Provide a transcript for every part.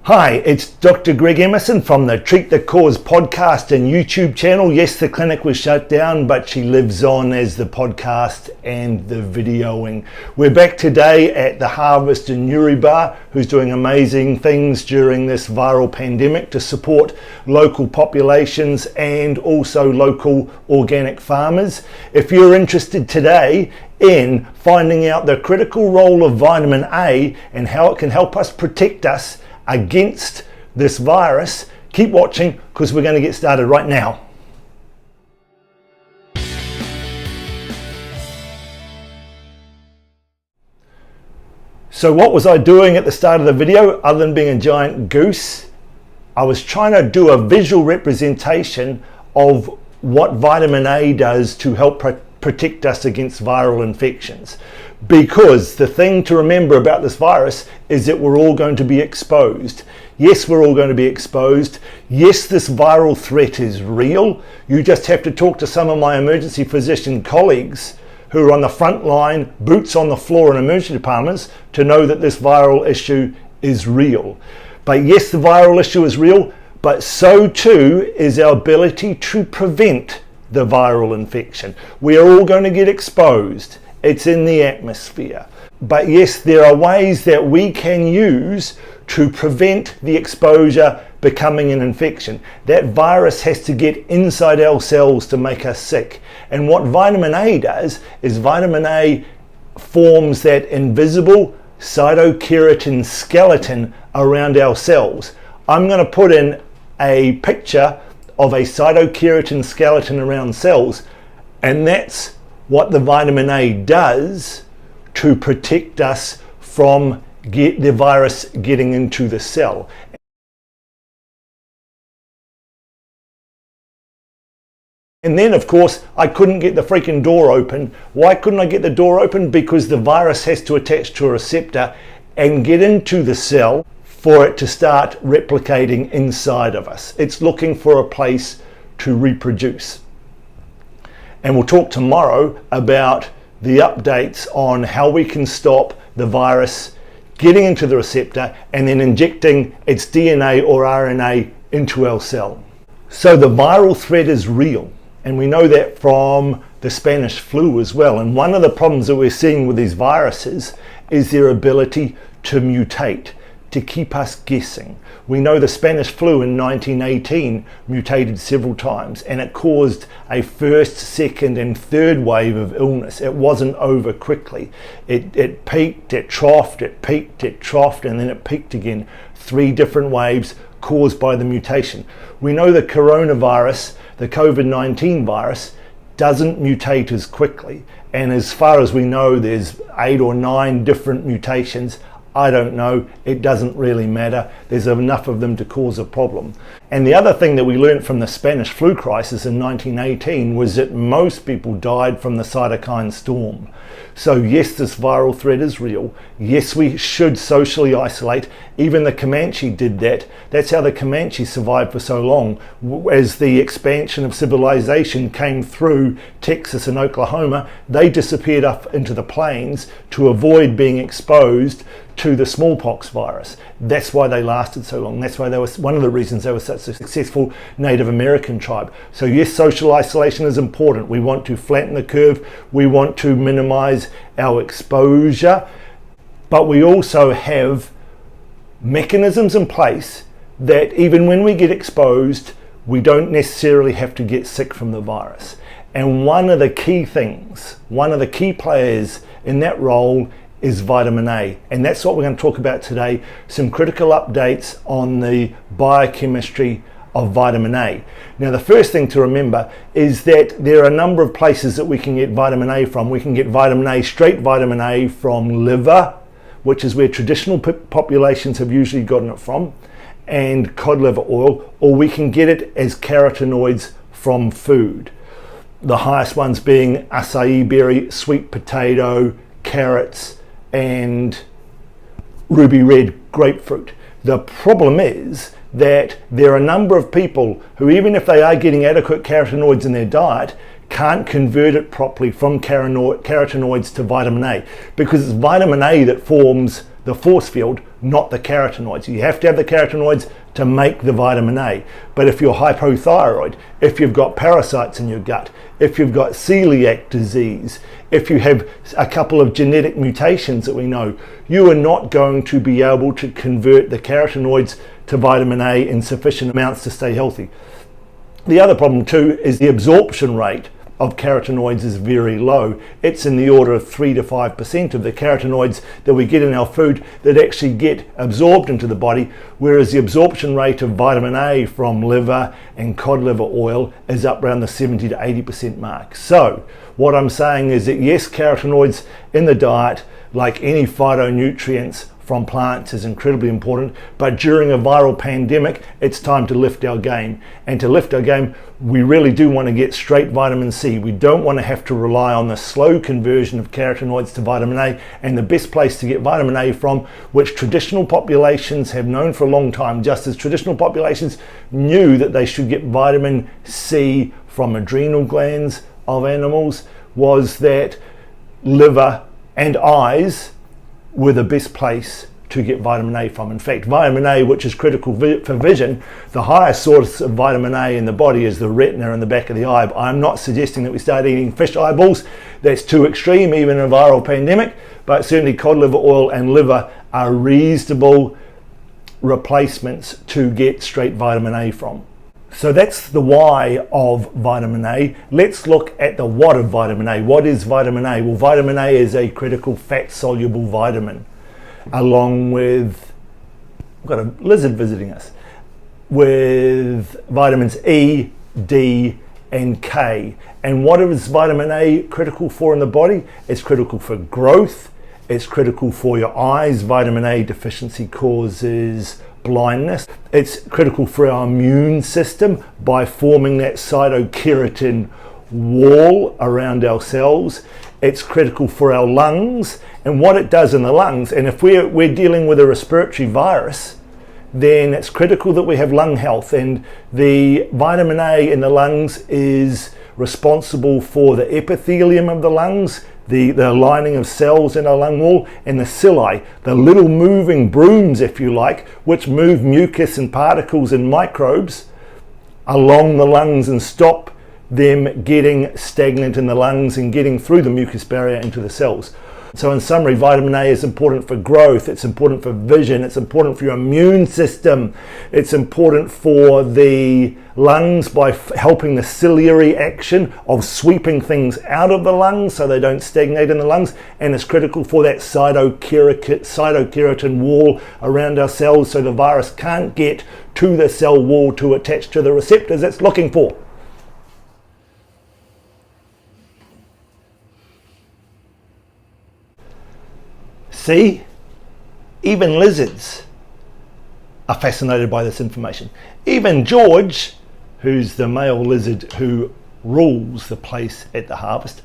Hi, it's Dr. Greg Emerson from the Treat the Cause podcast and YouTube channel. Yes, the clinic was shut down, but she lives on as the podcast and the videoing. We're back today at the Harvest in Newrybar, who's doing amazing things during this viral pandemic to support local populations and also local organic farmers. If you're interested today in finding out the critical role of vitamin A and how it can help us protect us against this virus, keep watching because we're going to get started right now. So what was I doing at the start of the video other than being a giant goose? I was trying to do a visual representation of what vitamin A does to help protect us against viral infections. Because the thing to remember about this virus is that we're all going to be exposed. Yes, we're all going to be exposed. Yes, this viral threat is real. You just have to talk to some of my emergency physician colleagues who are on the front line, boots on the floor in emergency departments, to know that this viral issue is real. But yes, the viral issue is real, but so too is our ability to prevent the viral infection. We are all going to get exposed. It's in the atmosphere. But yes, there are ways that we can use to prevent the exposure becoming an infection. That virus has to get inside our cells to make us sick. And what vitamin A does is vitamin A forms that invisible cytokeratin skeleton around our cells. I'm going to put in a picture of a cytokeratin skeleton around cells, and that's what the vitamin A does to protect us from the virus getting into the cell. And then, of course, I couldn't get the freaking door open. Why couldn't I get the door open? Because the virus has to attach to a receptor and get into the cell for it to start replicating inside of us. It's looking for a place to reproduce. And we'll talk tomorrow about the updates on how we can stop the virus getting into the receptor and then injecting its DNA or RNA into our cell. So the viral threat is real, and we know that from the Spanish flu as well. And one of the problems that we're seeing with these viruses is their ability to mutate, to keep us guessing. We know the Spanish flu in 1918 mutated several times, and it caused a first, second and third wave of illness. It wasn't over quickly. It peaked, it troughed, it peaked, it troughed, and then it peaked again. 3 different waves caused by the mutation. We know the coronavirus, the COVID-19 virus, doesn't mutate as quickly. And as far as we know, there's 8 or 9 different mutations. I don't know, it doesn't really matter. There's enough of them to cause a problem. And the other thing that we learned from the Spanish flu crisis in 1918 was that most people died from the cytokine storm. So yes, this viral threat is real. Yes, we should socially isolate. Even the Comanche did that. That's how the Comanche survived for so long. As the expansion of civilization came through Texas and Oklahoma, they disappeared up into the plains to avoid being exposed to the smallpox virus. That's why they lasted so long. That's why they were one of the reasons they were such a successful Native American tribe. So yes, social isolation is important. We want to flatten the curve. We want to minimize our exposure, but we also have mechanisms in place that even when we get exposed, we don't necessarily have to get sick from the virus. And one of the key things, one of the key players in that role is vitamin A, and that's what we're going to talk about today. Some critical updates on the biochemistry of vitamin A. Now, the first thing to remember is that there are a number of places that we can get vitamin A from. We can get vitamin A, straight vitamin A, from liver, which is where traditional populations have usually gotten it from, and cod liver oil, or we can get it as carotenoids from food. The highest ones being acai berry, sweet potato, carrots, and ruby red grapefruit. The problem is that there are a number of people who, even if they are getting adequate carotenoids in their diet, can't convert it properly from carotenoids to vitamin A, because it's vitamin A that forms the force field, not the carotenoids. You have to have the carotenoids to make the vitamin A. But if you're hypothyroid, if you've got parasites in your gut, if you've got celiac disease, if you have a couple of genetic mutations that we know, you are not going to be able to convert the carotenoids to vitamin A in sufficient amounts to stay healthy. The other problem too is the absorption rate of carotenoids is very low. It's in the order of 3 to 5% of the carotenoids that we get in our food that actually get absorbed into the body, whereas the absorption rate of vitamin A from liver and cod liver oil is up around the 70 to 80% mark. So what I'm saying is that yes, carotenoids in the diet, like any phytonutrients from plants, is incredibly important, but during a viral pandemic, it's time to lift our game. And to lift our game, we really do want to get straight vitamin C. We don't want to have to rely on the slow conversion of carotenoids to vitamin A. And the best place to get vitamin A from, which traditional populations have known for a long time, just as traditional populations knew that they should get vitamin C from adrenal glands of animals, was that liver and eyes were the best place to get vitamin A from. In fact, vitamin A, which is critical for vision, the highest source of vitamin A in the body is the retina in the back of the eye. I'm not suggesting that we start eating fish eyeballs. That's too extreme, even in a viral pandemic, but certainly cod liver oil and liver are reasonable replacements to get straight vitamin A from. So that's the why of vitamin A. Let's look at the what of vitamin A. What is vitamin A? Well, vitamin A is a critical fat-soluble vitamin, along with, we've got a lizard visiting us, with vitamins E, D, and K. And what is vitamin A critical for in the body? It's critical for growth. It's critical for your eyes. Vitamin A deficiency causes blindness. It's critical for our immune system by forming that cytokeratin wall around our cells. It's critical for our lungs and what it does in the lungs. And if we're dealing with a respiratory virus, then it's critical that we have lung health. And the vitamin A in the lungs is responsible for the epithelium of the lungs, the lining of cells in our lung wall, and the cilia, the little moving brooms, if you like, which move mucus and particles and microbes along the lungs and stop them getting stagnant in the lungs and getting through the mucus barrier into the cells. So in summary, vitamin A is important for growth, it's important for vision, it's important for your immune system, it's important for the lungs by helping the ciliary action of sweeping things out of the lungs so they don't stagnate in the lungs, and it's critical for that cytokeratin wall around our cells so the virus can't get to the cell wall to attach to the receptors it's looking for. See, even lizards are fascinated by this information. Even George, who's the male lizard who rules the place at the harvest,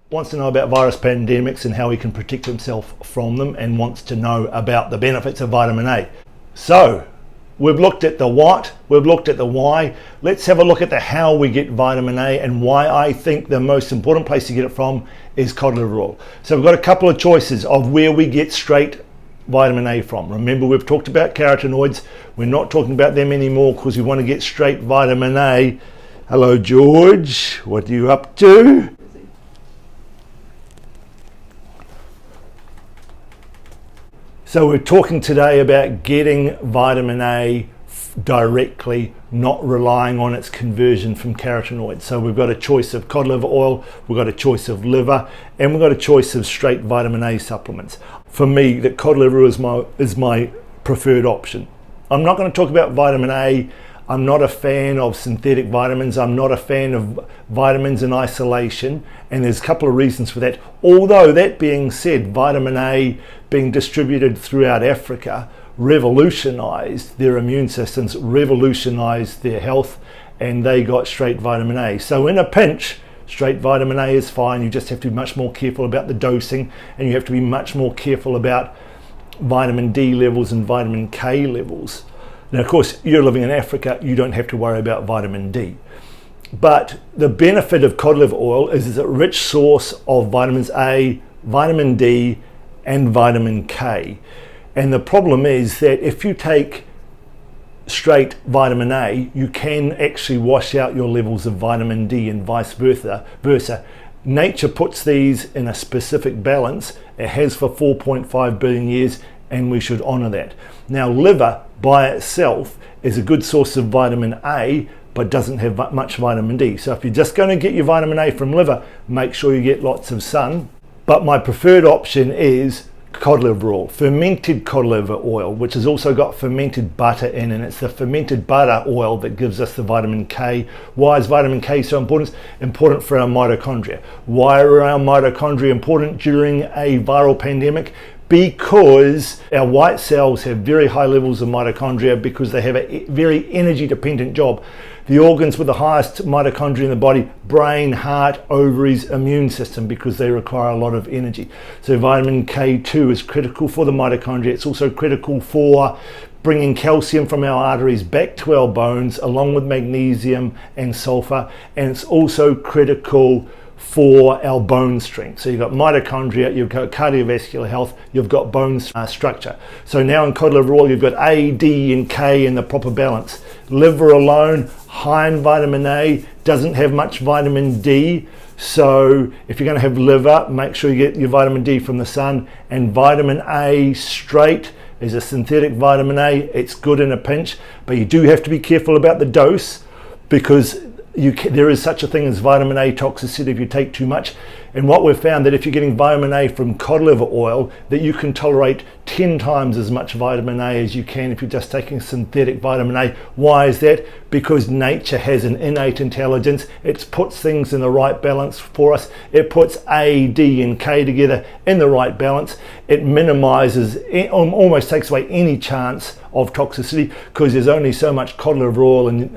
wants to know about virus pandemics and how he can protect himself from them, and wants to know about the benefits of vitamin A. So, we've looked at the what, we've looked at the why. Let's have a look at the how we get vitamin A and why I think the most important place to get it from is cod liver oil. So we've got a couple of choices of where we get straight vitamin A from. Remember, we've talked about carotenoids. We're not talking about them anymore because we want to get straight vitamin A. Hello, George. What are you up to? So we're talking today about getting vitamin A directly, not relying on its conversion from carotenoids. So we've got a choice of cod liver oil, we've got a choice of liver, and we've got a choice of straight vitamin A supplements. For me, the cod liver is my preferred option. I'm not going to talk about vitamin A. I'm not a fan of synthetic vitamins. I'm not a fan of vitamins in isolation, and there's a couple of reasons for that. Although, that being said, vitamin A being distributed throughout Africa revolutionized their immune systems, revolutionized their health, and they got straight vitamin A. So in a pinch, straight vitamin A is fine. You just have to be much more careful about the dosing, and you have to be much more careful about vitamin D levels and vitamin K levels. Now, of course, you're living in Africa, you don't have to worry about vitamin D. But the benefit of cod liver oil is it's a rich source of vitamins A, vitamin D, and vitamin K. And the problem is that if you take straight vitamin A, you can actually wash out your levels of vitamin D and vice versa. Nature puts these in a specific balance. It has for 4.5 billion years, and we should honor that. Now, liver by itself is a good source of vitamin A, but doesn't have much vitamin D. So if you're just going to get your vitamin A from liver, make sure you get lots of sun. But my preferred option is cod liver oil, fermented cod liver oil, which has also got fermented butter in, and it's the fermented butter oil that gives us the vitamin K. Why is vitamin K so important? Important for our mitochondria. Why are our mitochondria important during a viral pandemic? Because our white cells have very high levels of mitochondria because they have a very energy dependent job. The organs with the highest mitochondria in the body, brain, heart, ovaries, immune system, because they require a lot of energy. So vitamin K2 is critical for the mitochondria. It's also critical for bringing calcium from our arteries back to our bones, along with magnesium and sulfur. And it's also critical for our bone strength. So you've got mitochondria, you've got cardiovascular health, you've got bone structure. So now in cod liver oil, you've got A, D, and K in the proper balance. Liver alone, high in vitamin A, doesn't have much vitamin D. So if you're going to have liver, make sure you get your vitamin D from the sun. And vitamin A straight is a synthetic vitamin A. It's good in a pinch, but you do have to be careful about the dose, because there is such a thing as vitamin A toxicity if you take too much. And what we've found, that if you're getting vitamin A from cod liver oil, that you can tolerate 10 times as much vitamin A as you can if you're just taking synthetic vitamin A. Why is that? Because nature has an innate intelligence. It puts things in the right balance for us. It puts A, D, and K together in the right balance. It minimizes, almost takes away any chance of toxicity, because there's only so much cod liver oil and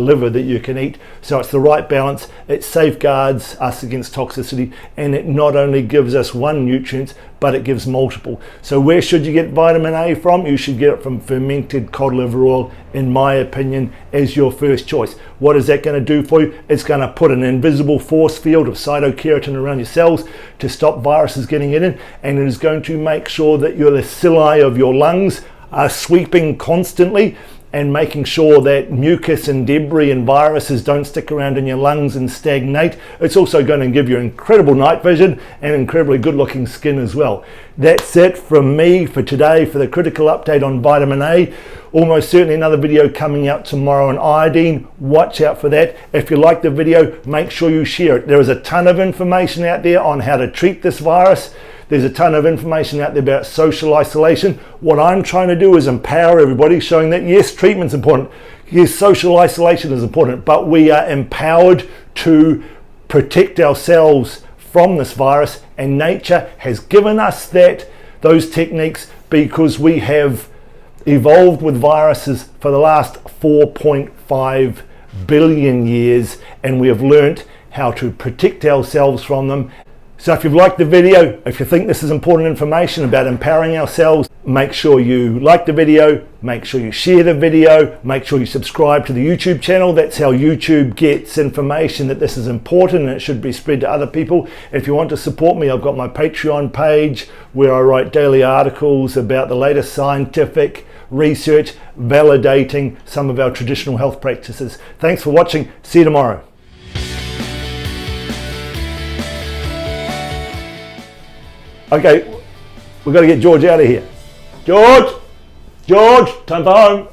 liver that you can eat. So it's the right balance. It safeguards us against toxicity, and it not only gives us one nutrient, but it gives multiple. So where should you get vitamin A from? You should get it from fermented cod liver oil, in my opinion, as your first choice. What is that going to do for you? It's going to put an invisible force field of cytokeratin around your cells to stop viruses getting in, and it is going to make sure that the cilia of your lungs are sweeping constantly and making sure that mucus and debris and viruses don't stick around in your lungs and stagnate. It's also going to give you incredible night vision and incredibly good looking skin as well. That's it from me for today for the critical update on vitamin A. Almost certainly another video coming out tomorrow on iodine. Watch out for that. If you like the video, make sure you share it. There is a ton of information out there on how to treat this virus. There's a ton of information out there about social isolation. What I'm trying to do is empower everybody, showing that yes, treatment's important. Yes, social isolation is important, but we are empowered to protect ourselves from this virus, and nature has given us those techniques because we have evolved with viruses for the last 4.5 billion years, and we have learnt how to protect ourselves from them. So if you've liked the video, if you think this is important information about empowering ourselves, make sure you like the video, make sure you share the video, make sure you subscribe to the YouTube channel. That's how YouTube gets information that this is important and it should be spread to other people. If you want to support me, I've got my Patreon page where I write daily articles about the latest scientific research validating some of our traditional health practices. Thanks for watching. See you tomorrow. Okay, we've got to get George out of here. George, time for home.